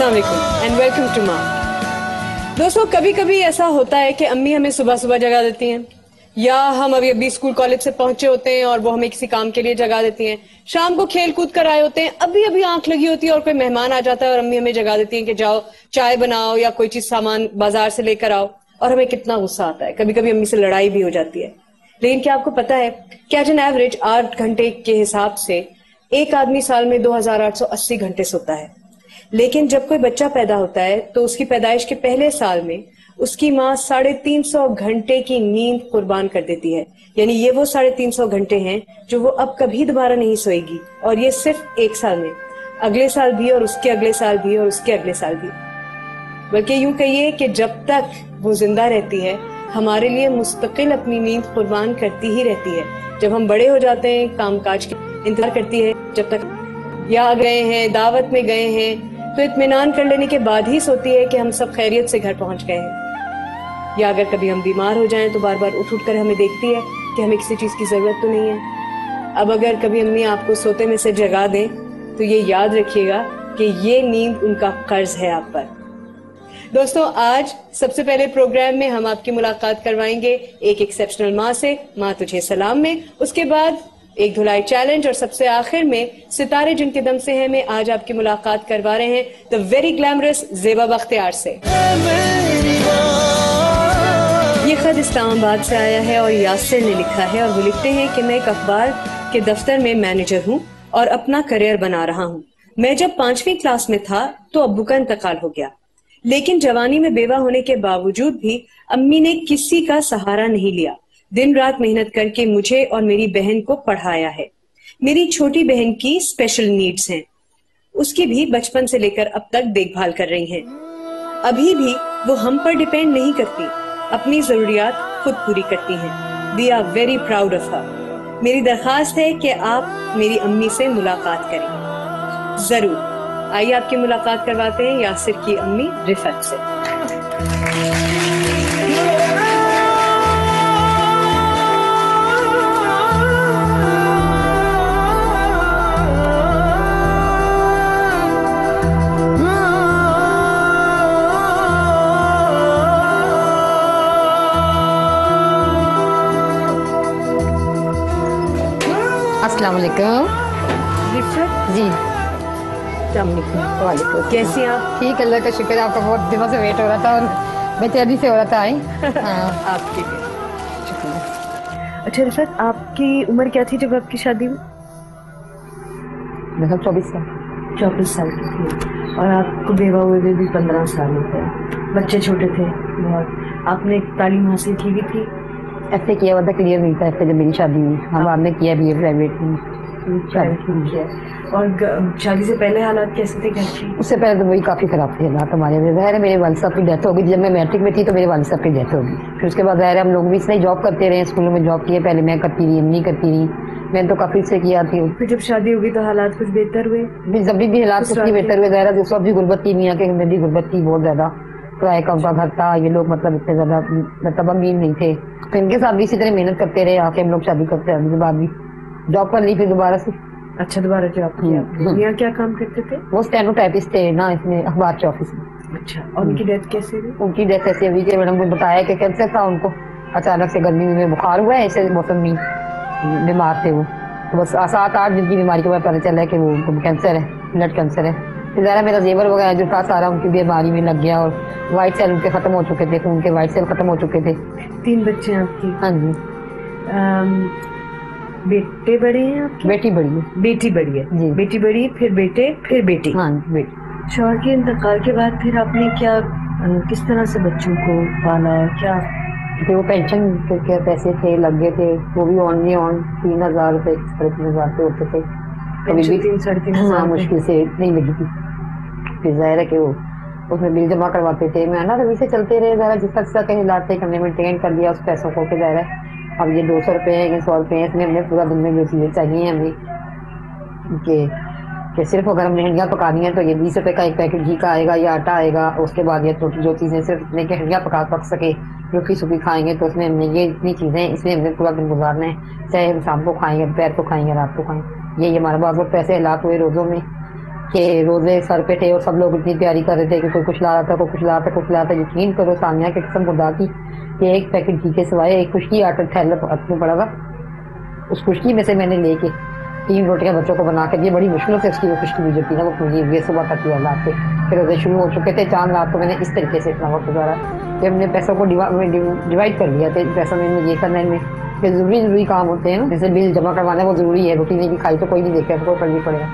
अस्सलाम वालेकुम and welcome to माँ। दोस्तों, कभी कभी ऐसा होता है कि अम्मी हमें सुबह सुबह जगा देती हैं, या हम अभी स्कूल कॉलेज से पहुंचे होते हैं और वो हमें किसी काम के लिए जगा देती हैं। शाम को खेल कूद कर आए होते हैं, अभी अभी आंख लगी होती है और कोई मेहमान आ जाता है और अम्मी हमें जगा देती हैं कि जाओ चाय बनाओ या कोई चीज सामान बाजार से लेकर आओ, और हमें कितना गुस्सा आता है। कभी कभी अम्मी से लड़ाई भी हो जाती है। लेकिन क्या आपको पता है कि एट एन एवरेज 8 घंटे के हिसाब से एक आदमी साल में 2880 घंटे सोता है। लेकिन जब कोई बच्चा पैदा होता है तो उसकी पैदाइश के पहले साल में उसकी माँ 350 घंटे की नींद कुर्बान कर देती है। यानी ये वो 350 घंटे हैं जो वो अब कभी दोबारा नहीं सोएगी, और ये सिर्फ एक साल में, अगले साल भी और उसके अगले साल भी और उसके अगले साल भी। बल्कि यूं कहिए कि जब तक वो जिंदा रहती है हमारे लिए मुस्तकिल अपनी नींद कुर्बान करती ही रहती है। जब हम बड़े हो जाते हैं कामकाज के इंतजार करती है, जब तक या गए हैं दावत में गए हैं तो इत्मीनान कर लेने के बाद ही सोती है कि हम सब खैरियत से घर पहुंच गए हैं। या अगर कभी हम बीमार हो जाएं तो बार बार उठ कर हमें देखती है कि हमें किसी चीज की जरूरत तो नहीं है। अब अगर कभी अम्मी आपको सोते में से जगा दें तो ये याद रखिएगा कि ये नींद उनका कर्ज है आप पर। दोस्तों, आज सबसे पहले प्रोग्राम में हम आपकी मुलाकात करवाएंगे एक एक्सेप्शनल माँ से, माँ तुझे सलाम में। उसके बाद एक धुलाई चैलेंज, और सबसे आखिर में सितारे जिनके दम से हैं में आज आपकी मुलाकात करवा रहे हैं the very glamorous Zeba Bakhtiyar से। ये खत इस्लामाबाद से आया है और यासिर ने लिखा है, और वो लिखते हैं कि मैं एक अखबार के दफ्तर में मैनेजर हूँ और अपना करियर बना रहा हूँ। मैं जब 5वीं क्लास में था तो अब्बू का इंतकाल हो गया, लेकिन जवानी में बेवा होने के बावजूद भी अम्मी ने किसी का सहारा नहीं लिया। दिन रात मेहनत करके मुझे और मेरी बहन को पढ़ाया है। मेरी छोटी बहन की स्पेशल नीड्स हैं, उसकी भी बचपन से लेकर अब तक देखभाल कर रही हैं। अभी भी वो हम पर डिपेंड नहीं करती, अपनी जरूरियात खुद पूरी करती हैं। We are very proud of her. मेरी दरखास्त है कि आप मेरी अम्मी से मुलाकात करें। जरूर आइए आपकी मुलाकात करवाते हैं यासिर की अम्मी रिफत से। अस्सलाम वालेकुम। रिफत जी वालेकुम, कैसी हैं आप? ठीक, अल्लाह का शुक्र। आपका बहुत दिनों से वेट हो रहा था और बेचैनी से हो रहा था। आई आपकी अच्छा रिफत, आपकी उम्र क्या थी जब आपकी शादी हुई? मतलब 24 साल। 24 साल की थी, और आपको बेवा हुए भी 15 साल थे, बच्चे छोटे थे बहुत। आपने तालीम हासिल की भी थी? ऐसे किया हुआ था, क्लियर नहीं था ऐसे जब मेरी शादी हुई। हम बाद में किया भी प्राइवेट में। और शादी से पहले हालात कैसे थे घर की? उससे पहले तो वही काफ़ी ख़राब थे हालात हमारे। ज़ाहिर है मेरे वालिद साहब की डेथ हो गई जब मैं मैट्रिक में थी, तो मेरे वालिद साहब की डेथ हो गई। फिर उसके बाद ज़ाहिर है हम लोग भी इसलिए जॉब करते रहे, स्कूलों में जॉब किए। पहले मैं करती रही, अम्मी करती रही, मैंने तो काफ़ी से किया थी। फिर जब शादी होगी तो हालात कुछ बेहतर हुए? जब भी हालात कुछ नहीं बेहतर हुए। ज़ाहिर है उस वक्त भी गुर्बत थी, मियाँ के में भी गुर्बत थी बहुत ज़्यादा। किराए का उनका घर था, ये लोग मतलब इतने ज़्यादा मतलब अमीर नहीं थे। तो इनके साथ भी इसी तरह मेहनत करते रहे। आके हम लोग शादी करते रहे, उसके बाद भी जॉब कर ली फिर दोबारा से। अच्छा, दोबारा जॉब किया। मियाँ क्या काम करते थे? वो स्टेनोटाइपिस्ट थे ना इसमें अखबार के ऑफिस में। अच्छा, और उनकी डेथ कैसे हुई? उनकी डेथ ऐसे हुई कि मैडम को बताया कि कैंसर था उनको। अचानक से गर्मी में बुखार हुआ है, ऐसे मौसम में बीमार थे वो। तो बस 7-8 दिन की बीमारी के बाद पता चला कि वो उनको कैंसर है, ब्लड कैंसर है। फिर ज़रा मेरा जेवर वगैरह जो था सारा उनकी बीमारी में लग गया, और वाइट सेल उनके खत्म हो चुके थे, खून के वाइट सेल खत्म हो चुके थे। 3 बच्चे हैं आपकी? हाँ जी। बेटे बड़े हैं आपके? बेटी बड़ी है। बेटी बड़ी है जी। बेटी बड़ी, फिर बेटे, फिर बेटी। हाँ बेटी। शौहर के इंतकाल के बाद फिर आपने क्या किस तरह से बच्चों को पाला? क्या जो पेंशन के पैसे थे लग गए थे, वो भी ऑनली ऑन 3,000 रुपये 3,500 से होते थे। कभी भी 3-3.5 हाँ मुश्किल से नहीं लगी थी। फिर जाहिर है कि वो उसमें बिल जमा करवाते थे। मैं ना रवि से चलते रहे, ज़रा जिस तक कहीं लाते हमने मेंटेन कर दिया उस पैसों को। के ज़ाहिर है अब ये 200 रुपये है, ये 100 रुपये है, इसमें हमने पूरा दिन में जो चीज़ें चाहिए हमें कि सिर्फ अगर हमने हंडियाँ पकानी है तो ये 20 रुपये का एक पैकेट घी का आएगा या आटा आएगा। उसके बाद ये छोटी जो चीज़ें सिर्फ इतने की हंडियाँ पक सके, रूखी सूखी खाएंगे तो उसमें हमने ये इतनी चीज़ें इसमें हमने पूरा दिन गुजारना है। चाहे हम शाम को खाएंगे, दोपहर को खाएंगे, रात को खाएंगे। ये हमारे पास बहुत पैसे हलाक हुए रोज़ों में। कि रोजे सर पे थे और सब लोग इतनी तैयारी कर रहे थे कि कोई कुछ ला रहा था, कोई कुछ ला रहा था, कुछ ला रहा था। यकीन करो सानिया के कसम खुदा की कि एक पैकेट घी के सिवाय एक खुशकी आटा थैला में पड़ा था, उस खुशकी में से मैंने लेके 3 रोटियां बच्चों को बना के दी। बड़ी मुश्किलों से उसकी वो खुशकी हुई जो थी ना वो पूरी हुई सुबह तक की हालात थे। फिर रोजे शुरू हो चुके थे, चांद रात को मैंने इस तरीके से इतना वक्त गुजारा कि हमने पैसों को डिवाइड कर दिया था। पैसा मैंने ये करना है कि जरूरी काम होते हैं ना, जैसे बिल जमा करवाना वो जरूरी है, रोटी नहीं भी खाई तो कोई नहीं देखेगा तो कोई फर्क नहीं पड़ेगा।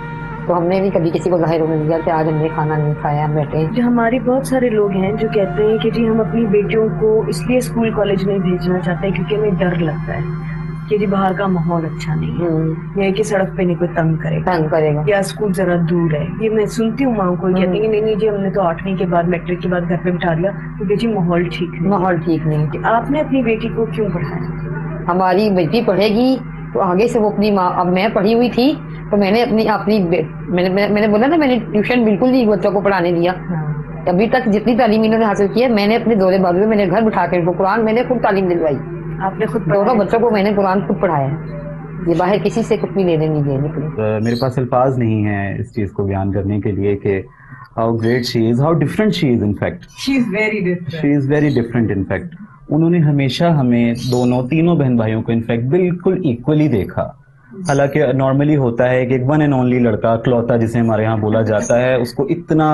तो हमने भी कभी किसी को जाहिर होने दिया कि आज हमने खाना नहीं खाया, हम बैठे हैं। जो हमारे बहुत सारे लोग हैं जो कहते हैं कि जी हम अपनी बेटियों को इसलिए स्कूल कॉलेज नहीं भेजना चाहते क्योंकि हमें डर लगता है कि जी बाहर का माहौल अच्छा नहीं है, या कि सड़क पे नहीं कोई तंग करेगा या स्कूल जरा दूर है। ये मैं सुनती हूँ माँ को कहती है नहीं जी हमने तो 8वीं के बाद मैट्रिक के बाद घर पे बिठा दिया क्योंकि जी माहौल ठीक नहीं। आपने अपनी बेटी को क्यों पढ़ाया? हमारी बेटी पढ़ेगी तो आगे से वो अपनी माँ, अब मैं पढ़ी हुई थी तो मैंने मैंने बोला ना, मैंने ट्यूशन बिल्कुल नहीं बच्चों को पढ़ाने दिया। अभी तक जितनी तालीम इन्होंने हासिल की है मैंने अपने दौरे बाजू में मैंने घर बिठा कर कुरान मैंने खुद तालीम दिलवाई। आपने खुद दोनों बच्चों को मैंने कुरान खुद पढ़ाया। ये बाहर किसी से कुछ भी लेने नहीं देने। मेरे पास अल्फाज नहीं है इस चीज को बयान करने के लिए कि how great she is, how different she is. In fact she is very different. In fact उन्होंने हमेशा हमें तीनों बहन भाइयों को इनफैक्ट बिल्कुल इक्वली देखा। हालांकि नॉर्मली होता है कि एक वन एंड ओनली लड़का इकलौता जिसे हमारे यहाँ बोला जाता है उसको इतना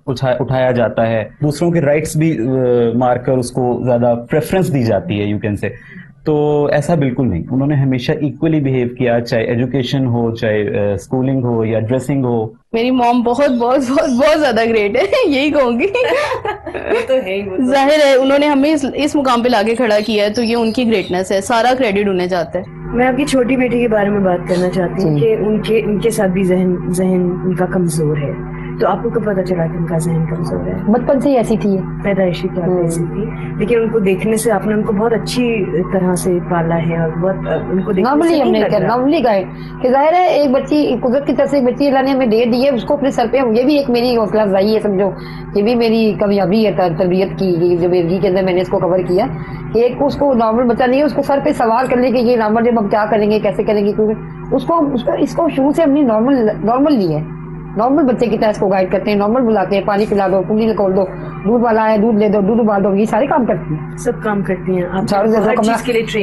उठाया जाता है, दूसरों के राइट्स भी मारकर उसको ज्यादा प्रेफरेंस दी जाती है, यू कैन से। तो ऐसा बिल्कुल नहीं, उन्होंने हमेशा इक्वली बिहेव किया, चाहे एजुकेशन हो, चाहे स्कूलिंग हो या ड्रेसिंग हो। मेरी मॉम बहुत बहुत बहुत बहुत ज्यादा ग्रेट है, यही कहूंगी। तो है ही, जाहिर है उन्होंने हमें इस मुकाम पे लाके खड़ा किया है तो ये उनकी ग्रेटनेस है, सारा क्रेडिट उन्हें जाता है। मैं आपकी छोटी बेटी के बारे में बात करना चाहती हूँ कि उनके साथ भी जहन उनका कमजोर है, तो आपको कब पता चला कि उनका जहन कमजोर है? बचपन से ही ऐसी थी, पैदाइशी तौर पर ऐसी थी, लेकिन उनको देखने से आपने उनको बहुत अच्छी तरह से पाला है और बहुत उनको नॉर्मली हमने नॉर्मली गाइड कि जाहिर है एक बच्ची कुदरत की तरफ से एक बच्ची अल्लाह ने हमें दे दी है, उसको अपने सर पे, ये भी एक मेरी हौसला अफजाई है, समझो ये भी मेरी कामयाबी है तरबियत की। जो बेबी के अंदर मैंने इसको कवर किया कि एक उसको नॉर्मल बच्चा नहीं है, उसको सर पे सवार कर ले कि ये नॉर्मल जब हम क्या करेंगे कैसे करेंगे, क्योंकि उसको इसको शुरू से हमने नॉर्मल ली है। नॉर्मल बच्चे की तरह इसको गाइड करते हैं, नॉर्मल बुलाते हैं, पानी पिला दो, कुंडी खोल दो, दूध वाला है दूध ले दो, दूध उबाल दो, ये सारे काम करती है, सब काम करती हैं। आप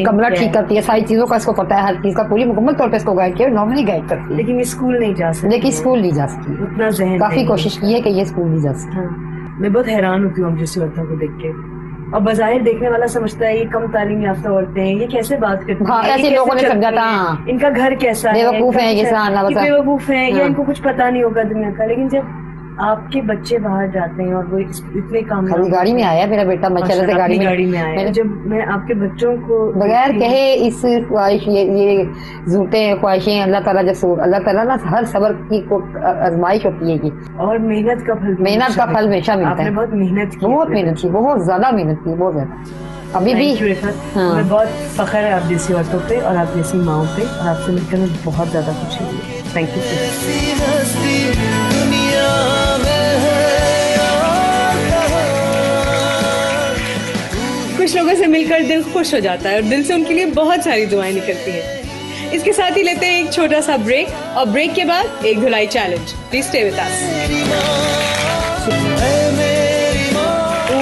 कमरा ठीक करती है, सारी चीजों का इसको पता है, हर चीज का पूरी मुकम्मल तौर पर इसको गाइड किया, नॉर्मली गाइड करती है। लेकिन स्कूल नहीं जा सकती, लेकिन स्कूल नहीं जा सकती, उतना जहन काफी कोशिश की है कि ये स्कूल नहीं जा सकती। मैं बहुत हैरान होती हूँ जैसी औरतों को देख के, और बाज़ाहिर देखने वाला समझता है ये कम तालीम याफ्ता औरतें हैं, ये कैसे बात करती हैं, ऐसे लोगों ने समझा था इनका घर कैसा है, बेवकूफ है, बेवकूफ है या इनको कुछ पता नहीं होगा दुनिया का। लेकिन जब आपके बच्चे बाहर जाते हैं और वो इतने काम, गाड़ी में आया मेरा बेटा माशाल्लाह से, गाड़ी में आया। जब मैं आपके बच्चों को बगैर कहे इस ख्वाहिश ये जूते ख्वाहिशें अल्लाह ताला अल्लाह ताला ना हर सबर की आजमाइश होती है की, और मेहनत का फल हमेशा मिलता है। बहुत मेहनत की, बहुत ज्यादा मेहनत की, बहुत ज्यादा। अभी भी मैं बहुत फख्र है आप जैसी औरतों पे और आप जैसी माओ पे, और आपसे मिलकर मैं बहुत ज्यादा खुशी हुई। थैंक यू कुछ लोगों से मिलकर दिल खुश हो जाता है और दिल से उनके लिए बहुत सारी दुआएं निकलती हैं। इसके साथ ही लेते हैं एक छोटा सा ब्रेक, और ब्रेक के बाद एक धुलाई challenge. Please stay with us.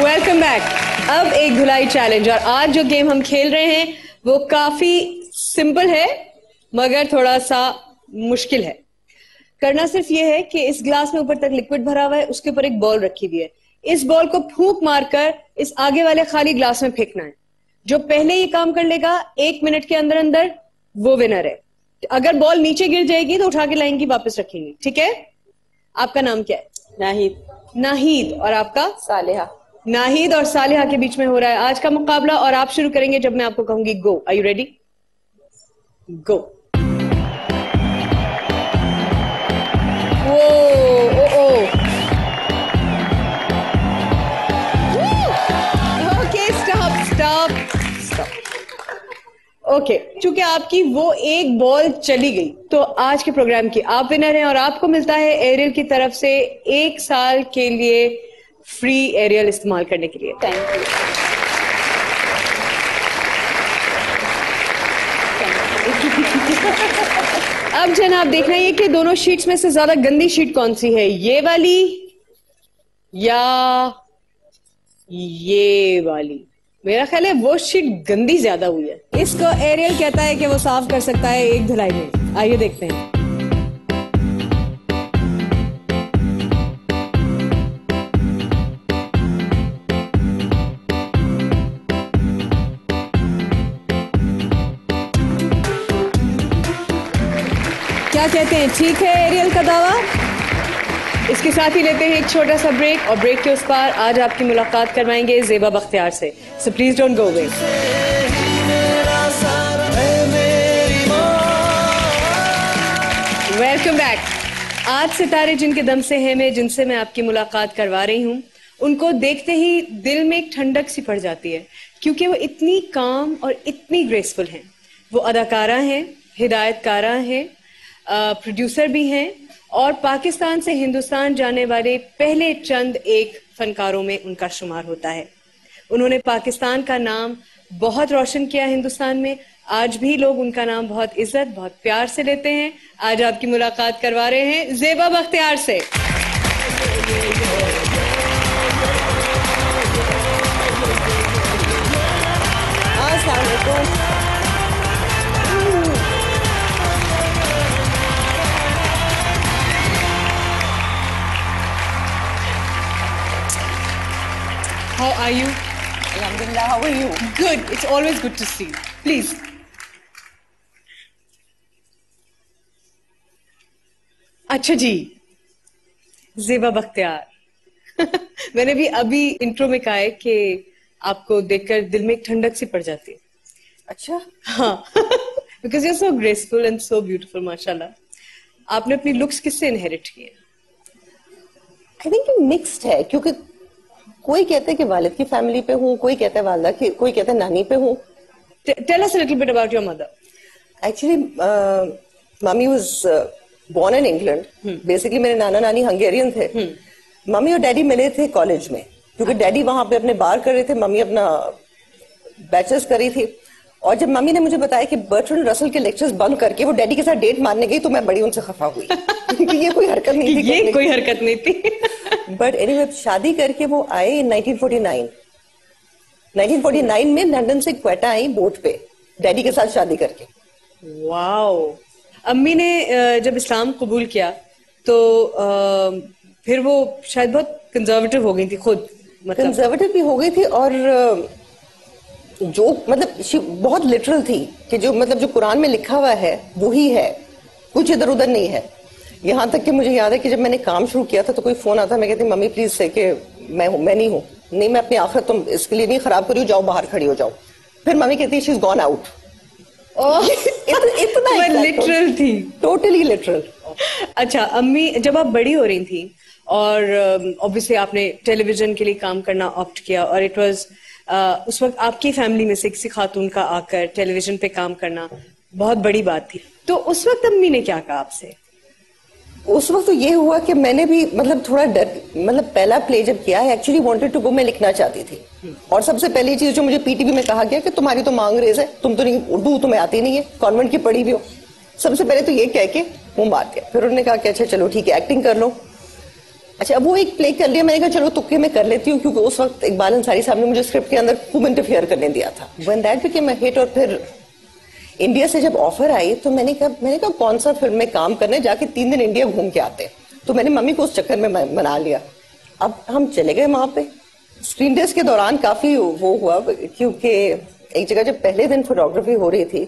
Welcome back. अब एक धुलाई चैलेंज, और आज जो गेम हम खेल रहे हैं वो काफी सिंपल है मगर थोड़ा सा मुश्किल है। करना सिर्फ ये है कि इस ग्लास में ऊपर तक लिक्विड भरा हुआ है, उसके ऊपर एक बॉल रखी हुई है, इस बॉल को फूंक मारकर इस आगे वाले खाली ग्लास में फेंकना है। जो पहले ये काम कर लेगा 1 मिनट के अंदर अंदर वो विनर है। अगर बॉल नीचे गिर जाएगी तो उठा के लाएंगी, वापस रखेंगी, ठीक है? आपका नाम क्या है? नाहिद। और आपका? सालेहा। नाहिद और सालेहा के बीच में हो रहा है आज का मुकाबला, और आप शुरू करेंगे जब मैं आपको कहूंगी go. Are you ready? Go. Okay, चूंकि आपकी वो एक बॉल चली गई तो आज के प्रोग्राम की आप विनर हैं, और आपको मिलता है एरियल की तरफ से 1 साल के लिए फ्री एरियल इस्तेमाल करने के लिए। Thank you. अब जनाब देखना ये कि दोनों शीट्स में से ज्यादा गंदी शीट कौन सी है, ये वाली या ये वाली। मेरा ख्याल है वो शीट गंदी ज्यादा हुई है। इसको एरियल कहता है कि वो साफ कर सकता है एक धुलाई में। आइए देखते हैं। क्या कहते हैं, ठीक है एरियल का दावा? इसके साथ ही लेते हैं एक छोटा सा ब्रेक, और ब्रेक के उस पार आज आपकी मुलाकात करवाएंगे ज़ेबा बख्तियार से। So please don't go away. Welcome back. आज सितारे जिनके दम से हैं मैं, जिनसे मैं आपकी मुलाकात करवा रही हूँ, उनको देखते ही दिल में एक ठंडक सी पड़ जाती है, क्योंकि वो इतनी काम और इतनी ग्रेसफुल हैं। वो अदाकारा हैं, हिदायतकारा हैं, प्रोड्यूसर भी हैं, और पाकिस्तान से हिंदुस्तान जाने वाले पहले चंद एक फनकारों में उनका शुमार होता है। उन्होंने पाकिस्तान का नाम बहुत रोशन किया हिंदुस्तान में। आज भी लोग उनका नाम बहुत इज्जत, बहुत प्यार से लेते हैं। आज आपकी मुलाकात करवा रहे हैं ज़ेबा बख्तियार से। How are you? Alhamdulillah, how are you? Good. It's always good to see you. Please. अच्छा जी, ज़ेबा बख्तियार। मैंने भी अभी इंट्रो में कहा है कि आपको देखकर दिल में एक ठंडक सी पड़ जाती है। अच्छा, हाँ। Because you're so graceful and so beautiful, माशाल्लाह। आपने अपनी लुक्स किससे इनहेरिट किए? आई थिंक मिक्स्ड है, क्योंकि कोई कहते हैं कि वालिद की फैमिली पे हूँ, कोई कहता है वालदा की, कोई कहता है नानी पे हूँ। Tell us a little bit about your mother. Actually mummy was born in England. Basically मेरे नाना नानी हंगेरियन थे। मम्मी और डैडी मिले थे कॉलेज में, क्योंकि डैडी वहां पे अपने बार कर रहे थे, मम्मी अपना बैचलर्स कर रही थी। और जब मम्मी ने मुझे बताया कि बर्ट्रैंड रसल के लेक्चर्स बंद करके वो डैडी के साथ डेट मारने गई, तो मैं बड़ी उनसे खफा हुई। क्योंकि ये कोई हरकत नहीं थी। ये कोई हरकत नहीं थी। बट एनीवे शादी करके वो आए इन 1949 में लंदन से क्वेटा आई बोट पे, डैडी के साथ शादी करके। वाओ। अम्मी ने जब इस्लाम कबूल किया तो फिर वो शायद बहुत कंजर्वेटिव हो गई थी खुद, मतलब कंजर्वेटिव भी हो गई थी, और जो मतलब बहुत लिटरल थी कि जो मतलब जो कुरान में लिखा हुआ है वही है, कुछ इधर उधर नहीं है। यहाँ तक कि मुझे याद है कि जब मैंने काम शुरू किया था तो कोई फोन आता, मैं कहती मम्मी प्लीज से कि मैं नहीं हूँ, नहीं मैं अपनी आखिरत तुम इसके लिए नहीं खराब करी हो, जाओ बाहर खड़ी हो जाओ। फिर मम्मी कहती है शी इज गॉन आउट। इतना लिटरल थी, टोटली लिटरल। अच्छा अम्मी, जब आप बड़ी हो रही थी और ऑब्वियसली आपने टेलीविजन के लिए काम करना ऑप्ट किया, और इट वाज उस वक्त आपकी फैमिली में से किसी खातून का आकर टेलीविजन पे काम करना बहुत बड़ी बात थी, तो उस वक्त अम्मी ने क्या कहा आपसे? उस वक्त तो ये हुआ कि मैंने भी मतलब थोड़ा डर, मतलब पहला प्ले जब किया है, एक्चुअली वांटेड टू गो, मैं लिखना चाहती थी। और सबसे पहली चीज जो मुझे पीटीवी में कहा गया कि तुम्हारी तो मांग रेज है, तुम तो नहीं, उर्दू तुम्हें आती नहीं है, कॉन्वेंट की पढ़ी भी हो। सबसे पहले तो ये कह के वो मार दिया। फिर उन्होंने कहा कि अच्छा चलो ठीक है एक्टिंग कर लो। अच्छा अब वो एक प्ले कर लिया, मैंने कहा चलो तुक्के में कर लेती हूँ, क्योंकि उस वक्त इकबाल अंसारी साहब ने मुझे स्क्रिप्ट के अंदर खूब इंटरफियर करने दिया था। When that became a hit, और फिर इंडिया से जब ऑफर आई तो मैंने कहा कौन सा फिल्म में काम करने, जाके 3 दिन इंडिया घूम के आते। तो मैंने मम्मी को उस चक्कर में मना लिया। अब हम चले गए वहां पे। स्क्रीन टेस्ट के दौरान काफी वो हुआ, क्योंकि एक जगह जब पहले दिन फोटोग्राफी हो रही थी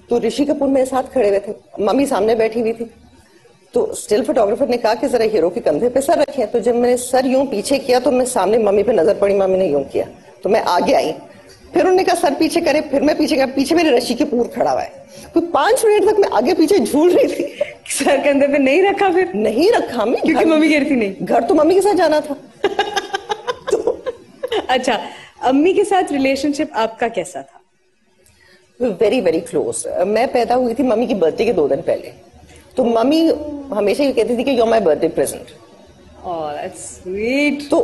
तो ऋषि कपूर मेरे साथ खड़े हुए थे, मम्मी सामने बैठी हुई थी। तो स्टिल फोटोग्राफर ने कहा कि जरा हीरो के कंधे पे सर रखें। तो जब मैंने सर यूं पीछे किया तो मैं सामने मम्मी पे नजर पड़ी, मम्मी ने यूं किया तो मैं आगे आई। फिर उन्होंने कहा सर पीछे करे, फिर मैं पीछे गया, पीछे मेरे ऋषि कपूर खड़ा हुआ है। तो 5 मिनट तक मैं आगे पीछे झूल रही थी। सर कंधे पे नहीं रखा? फिर नहीं रखा मैं, क्योंकि मम्मी कह रही थी नहीं, घर तो मम्मी के साथ जाना था। तो अच्छा अम्मी के साथ रिलेशनशिप आपका कैसा था? Very very close. मैं पैदा हुई थी मम्मी की बर्थडे के 2 दिन पहले, तो मम्मी हमेशा ये कहती थी कि you are my birthday present. Oh that's sweet. तो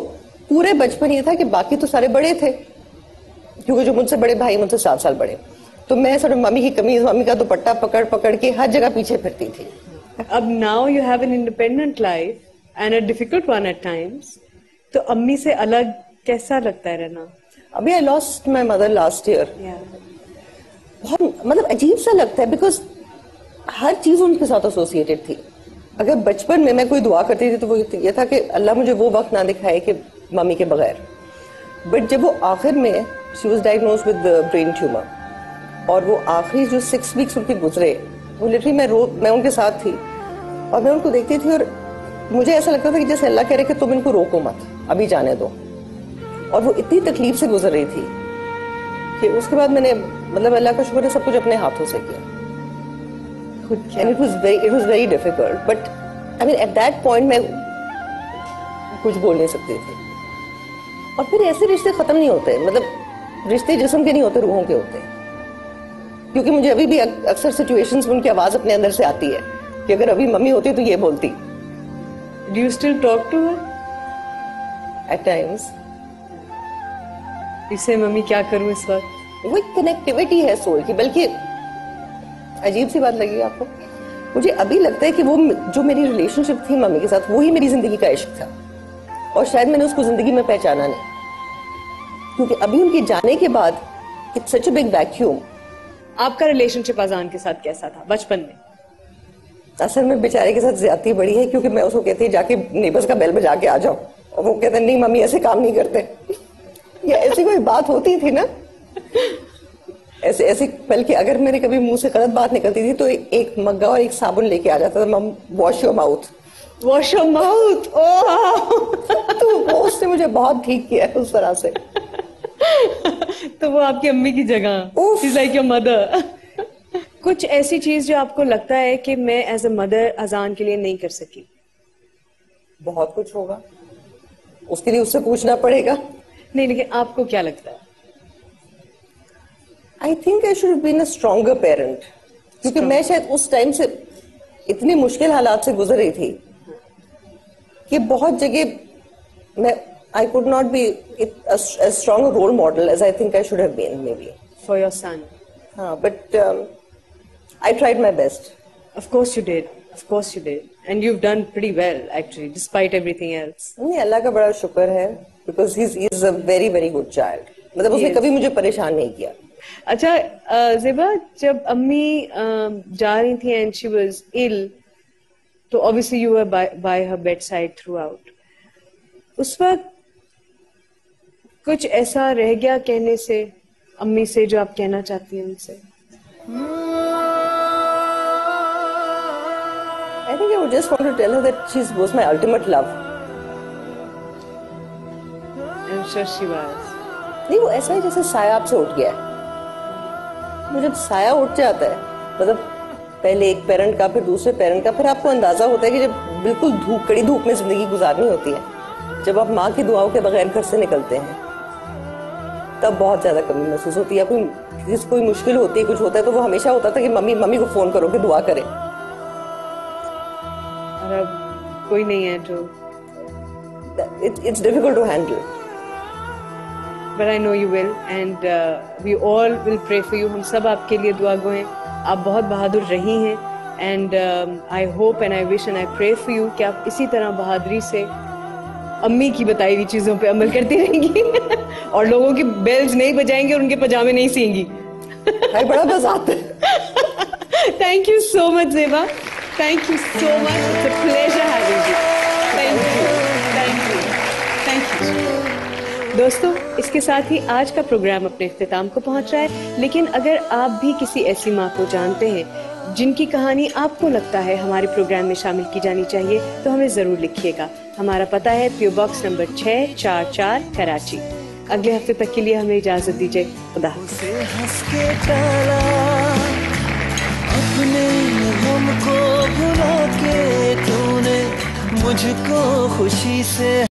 पूरे बचपन ये था कि बाकी तो सारे बड़े थे, क्योंकि जो मुझसे बड़े भाई मुझसे 7 साल बड़े, तो मैं सिर्फ मम्मी की कमीज, मम्मी का दुपट्टा पकड़ पकड़ के हर जगह पीछे फिरती थी। अब now you have an independent life and a difficult one at times, तो अम्मी से अलग कैसा लगता है रहना? अभी I lost my mother last year. बहुत मतलब अजीब सा लगता है, बिकॉज हर चीज उनके साथ एसोसिएटेड थी। अगर बचपन में मैं कोई दुआ करती थी तो वो ये था कि अल्लाह मुझे वो वक्त ना दिखाए कि मम्मी के बगैर। बट जब वो आखिर में she was diagnose with brain tumour, और वो आखिरी जो 6 वीक्स उनके गुजरे, वो लिटरली मैं उनके साथ थी और मैं उनको देखती थी और मुझे ऐसा लगता था कि जैसे अल्लाह कह रहे कि तुम इनको रोको मत, अभी जाने दो। और वो इतनी तकलीफ से गुजर रही थी कि उसके बाद मैंने मतलब अल्लाह का शुक्र है सब कुछ अपने हाथों से किया। And it was very difficult, but I mean at that point मैं कुछ बोल नहीं सकती थी। और फिर ऐसे रिश्ते खत्म नहीं होते, मतलब रिश्ते जिस्म के नहीं होते, रूहों के होते। क्योंकि मुझे अभी भी अक्सर सिचुएशंस में उनकी आवाज अपने अंदर से आती है कि अगर अभी मम्मी होती तो ये बोलती। Do you still talk to her? At times. इसे मम्मी क्या करूं इस वक्त? वो एक कनेक्टिविटी है सोल की। बल्कि अजीब सी बात लगी आपको, मुझे अभी लगता है कि वो जो मेरी रिलेशनशिप थी मम्मी के साथ, वो ही मेरी जिंदगी का इश्क था। और शायद मैंने उसको जिंदगी में पहचाना नहीं, क्योंकि अभी उनके जाने के बाद it's such a big vacuum. आपका रिलेशनशिप अजान के साथ कैसा था बचपन में? असल में बेचारे के साथ ज्यादती बड़ी है, क्योंकि मैं उसको कहती जाके नेबर्स का बेल बजा के आ जाओ, और वो कहते नहीं मम्मी ऐसे काम नहीं करते। या ऐसी कोई बात होती थी ना, ऐसे बल्कि अगर मेरे कभी मुंह से गलत बात निकलती थी तो एक मग्गा और एक साबुन लेके आ जाता था, मम wash your mouth. Wash your mouth, तो वो उसने मुझे बहुत ठीक किया है उस तरह से। तो वो आपकी अम्मी की जगह, she is like your mother. कुछ ऐसी चीज जो आपको लगता है कि मैं एज अ मदर अजान के लिए नहीं कर सकी? बहुत कुछ होगा, उसके लिए उससे पूछना पड़ेगा। नहीं, लेकिन आपको क्या लगता है? I think I should been a stronger parent, क्योंकि मैं शायद उस टाइम से इतनी मुश्किल हालात से गुजर रही थी कि बहुत जगह मैं I could not be a strong role model as I think I should have been maybe for your son. But I tried my best. Of course you did. Of course you did. And you've done pretty well actually, despite everything else. नहीं, अल्लाह का बड़ा शुक्र है, because he's a very very good child. मतलब उसने कभी मुझे परेशान नहीं किया। अच्छा ज़ेबा, जब अम्मी जा रही थी and she was ill, तो obviously you were by her bedside throughout. उस वक्त कुछ ऐसा रह गया कहने से अम्मी से जो आप कहना चाहती हैं उनसे? I think I would just want to tell her that she was my ultimate love. I'm sure she was. नहीं, वो ऐसा है जैसे साया आपसे उठ गया है। वो जब साया उठ जाता है, मतलब पहले एक पेरेंट का, फिर दूसरे पेरेंट का, फिर आपको अंदाजा होता है कि जब बिल्कुल कड़ी धूप में जिंदगी गुजारनी होती है, जब आप माँ की दुआओं के बगैर घर से निकलते हैं, तब बहुत ज्यादा कमी महसूस होती है। कोई मुश्किल होती है, कुछ होता है, तो वो हमेशा होता था कि मम्मी को फोन करो कि दुआ करें। और अब कोई नहीं है जो it's difficult to handle. But I know you will, and we all will pray for you. हम सब आपके लिए दुआ गो हैं। आप बहुत बहादुर रही हैं, and I hope and I wish and I pray for you कि आप इसी तरह बहादुरी से अम्मी की बताई हुई चीजों पे अमल करती रहेंगी और लोगों की बेल्स नहीं बजाएंगी और उनके पजामे नहीं सीएंगी। बड़ा मजा आता है। Thank you so much Zeba, thank you so much. It's a pleasure having you. Thank you, thank you, thank you. दोस्तों, इसके साथ ही आज का प्रोग्राम अपने इख्तिताम को पहुंच रहा है। लेकिन अगर आप भी किसी ऐसी माँ को जानते हैं जिनकी कहानी आपको लगता है हमारे प्रोग्राम में शामिल की जानी चाहिए, तो हमें जरूर लिखिएगा। हमारा पता है PO Box नंबर 644 कराची। अगले हफ्ते तक के लिए हमें इजाजत दीजिए। खुदा अपने हमको भुला के तूने मुझको खुशी से